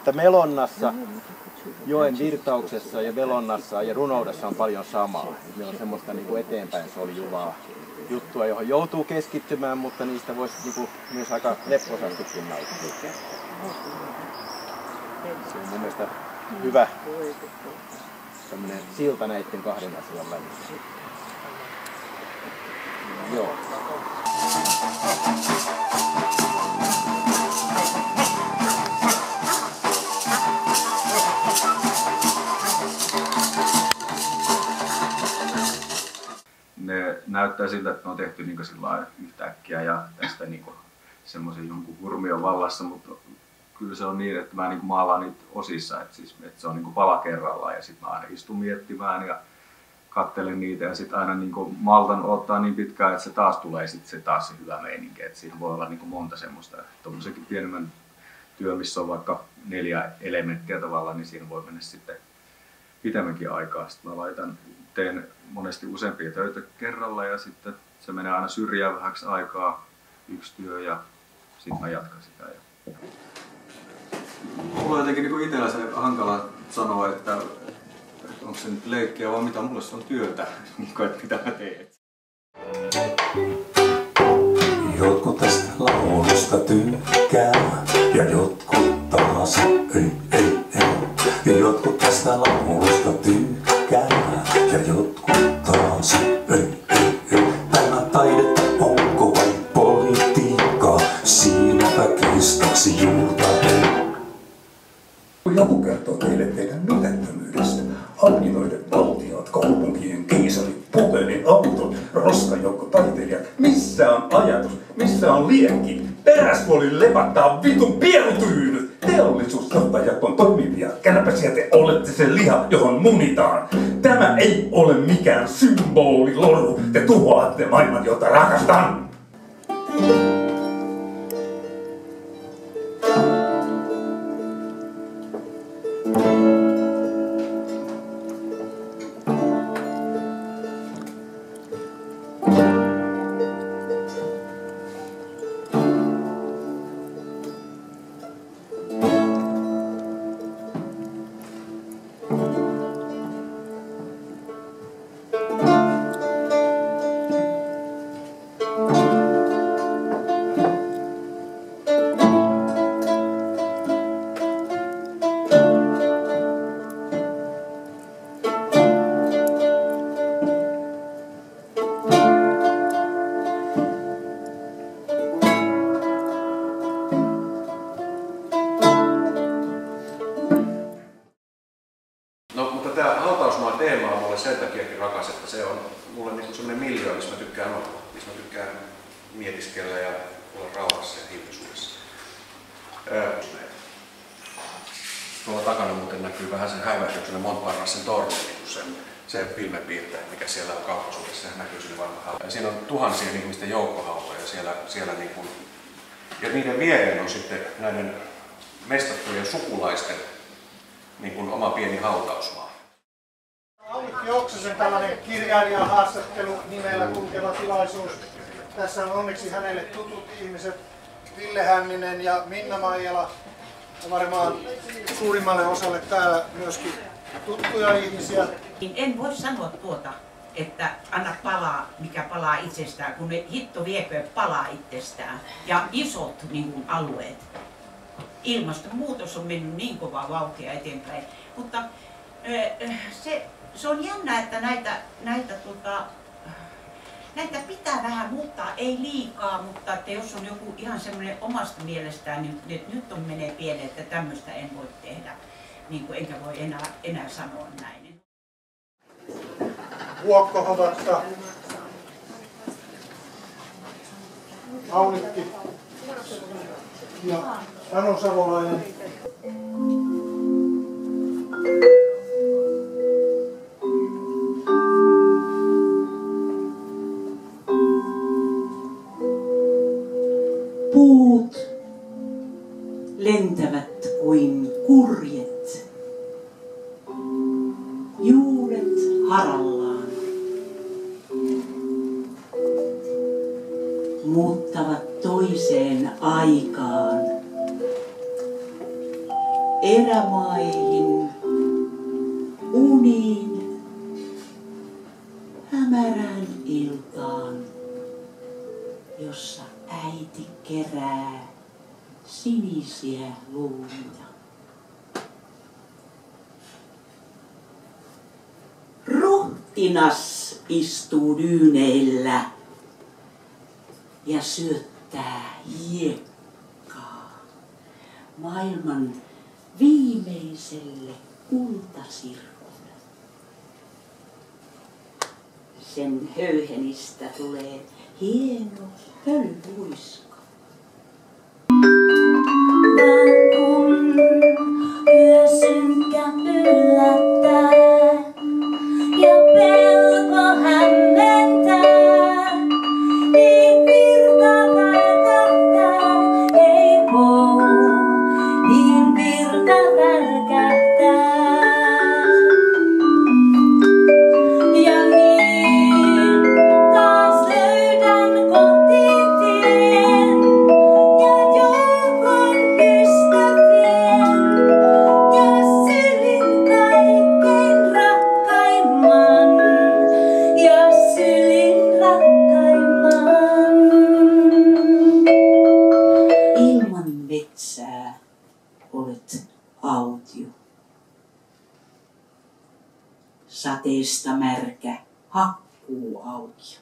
että melonnassa, joen virtauksessa ja velonnassa ja runoudessa on paljon samaa. Meillä on semmoista niin kuin eteenpäin soljuvaa juttua, johon joutuu keskittymään, mutta niistä voisi niin kuin myös aika lepposastikin nauttia. Se on mun mielestä hyvä silta näiden kahden asian välissä. Joo. Ne näyttää siltä, että ne on tehty niin yhtäkkiä ja tästä niin semmoisen jonkun hurmion vallassa, mutta kyllä se on niin, että mä niin maalaan niitä osissa, että se on niin pala kerrallaan ja sitten mä aina istun miettimään ja katselen niitä ja sitten aina niin maltan odottaa niin pitkään, että se taas tulee se hyvä meininki. Että siinä voi olla niin monta semmoista, tuommoisenkin pienemmän työ, missä on vaikka 4 elementtiä tavallaan, niin siinä voi mennä sitten pitemmänkin aikaa. Sitten mä teen monesti useampia töitä kerralla ja sitten se menee aina syrjään vähäksi aikaa, yksi työ ja sitten mä jatkan sitä. Mulla on jotenkin niin itsellä se hankala sanoa, että onko se nyt leikkiä vai mitä, mulle se on työtä, että mitä mä teen. Jotkut tästä laulusta tykkää ja jotkut taas ei. Ja jotkut tästä laulusta tykkää ja jotkut taas ei. Tämä taidetta onko vai politiikkaa, siinäpä kistaksi juurtaa. Kun joku kertoo teille teidän mitättömyydestä, hallinnoiden valtiot, kaupunkien keisarit, Putenin autot, roskajoukkotaiteilijat, missä on ajatus, missä on liekki, peräspuolin lepattaa vitun pierutyynyt. Teollisuusjohtajat on toimivia, kärpäsiä te olette se liha, johon munitaan. Tämä ei ole mikään symboliloru, te tuhoatte maailman, jota rakastan. Tämä hautausmaa-teema on mulle sen takiakin rakas, että se on mulle niin sellainen miljoo, missä mä tykkään olla, missä mä tykkään mietiskellä ja olla rauhassa ja hiljaisuudessa. Tuolla takana muuten näkyy vähän sen häivähdyksenä Montparnassen torni, niin se filmepiirte, mikä siellä on kauppasuudessa, se näkyy sinne varmaan. Ja siinä on tuhansien ihmisten joukkohautoja siellä niin kuin, ja niiden viereen on sitten näiden mestattujen sukulaisten niin kuin oma pieni hautausmaa. Aulikki Oksasen tällainen kirjailijan haastattelu nimellä kulkeva tilaisuus. Tässä on onneksi hänelle tutut ihmiset, Ville Hänninen ja Minna Maijala. Ja varmaan suurimmalle osalle täällä myöskin tuttuja ihmisiä. En voi sanoa että anna palaa, mikä palaa itsestään, kun ne hitto viekö palaa itsestään. Ja isot niin kuin, alueet. Ilmastonmuutos on mennyt niin kovaa vauhtia eteenpäin, mutta se on jännä, että näitä pitää vähän muuttaa, ei liikaa, mutta että jos on joku ihan semmoinen omasta mielestään, niin nyt menee pieleen, että tämmöistä en voi tehdä, niin kuin enkä voi enää sanoa näin. Vuokkohovasta Aulikki ja Anu Savolainen. Puut lentävät kuin kurjet, juuret harallaan, muuttavat toiseen aikaan. erämaihin, uniin, hämärään iltaan, jossa äiti kerää sinisiä luuta. Ruhtinas istuu dyyneillä ja syöttää hiekkaa maailman viimeiselle kultasirkulle. Sen höyhenistä tulee hieno pölyhuiska. Vaan kun yö synkkä yllättää ja pelko hämmentää, niin virta välkähtää, ei hou, niin virta välkähtää. Ja niin taas löydän kotitien ja joukon ystävien ja sylin kaikkein rakkaimman ja sylin rakkaimman. Ilman metsää olet autio. Sateesta märkä hakkuuaukio.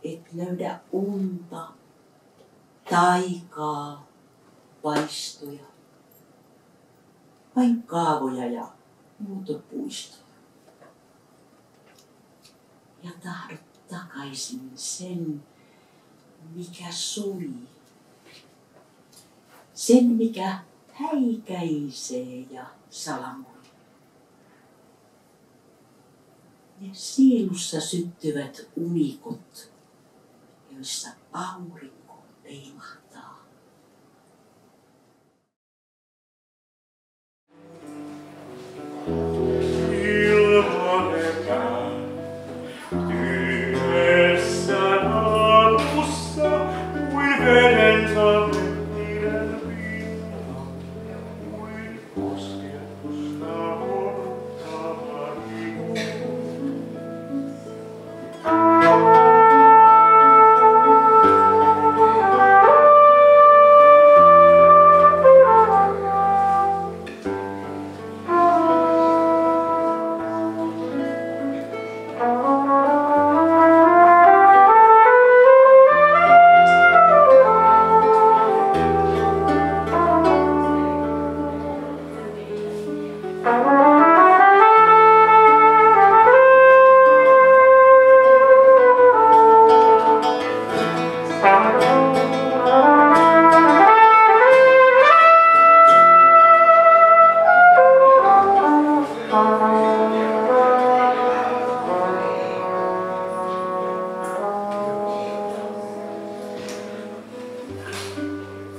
Et löydä unta, taikaa, vaistoja, vain kaavoja ja muotopuistoja. Ja tahdot takaisin sen, mikä suli, sen mikä häikäisee ja salamoi. Ne sielussa syttyvät unikot, joissa aurinko leimahtaa.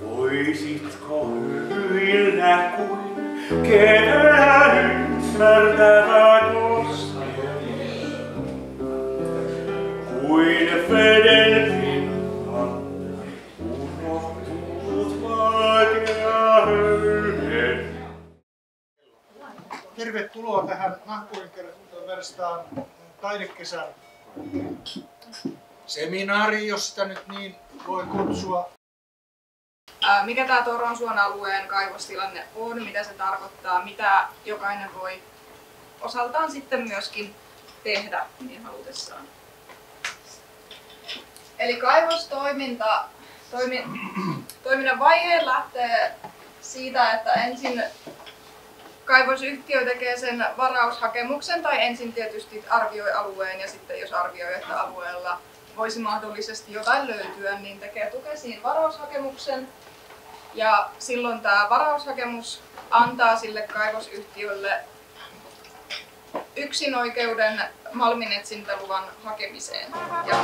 Voisitko hyillä kuin kevään ymmärtävä koskee, kuin veden pinnan unohtunut valkea höyhen. Tervetuloa tähän Nahkurin-verstaan taidekesän seminaariin, jos sitä nyt niin voi kutsua. Mikä tämä Toronsuon alueen kaivostilanne on, mitä se tarkoittaa, mitä jokainen voi osaltaan sitten myöskin tehdä niin halutessaan. Eli toiminnan vaihe lähtee siitä, että ensin kaivosyhtiö tekee sen varaushakemuksen tai ensin tietysti arvioi alueen ja sitten jos arvioi, että alueella voisi mahdollisesti jotain löytyä, niin tekee Tukesiin varaushakemuksen. Ja silloin tämä varaushakemus antaa sille kaivosyhtiölle yksinoikeuden malminetsintäluvan hakemiseen. Ja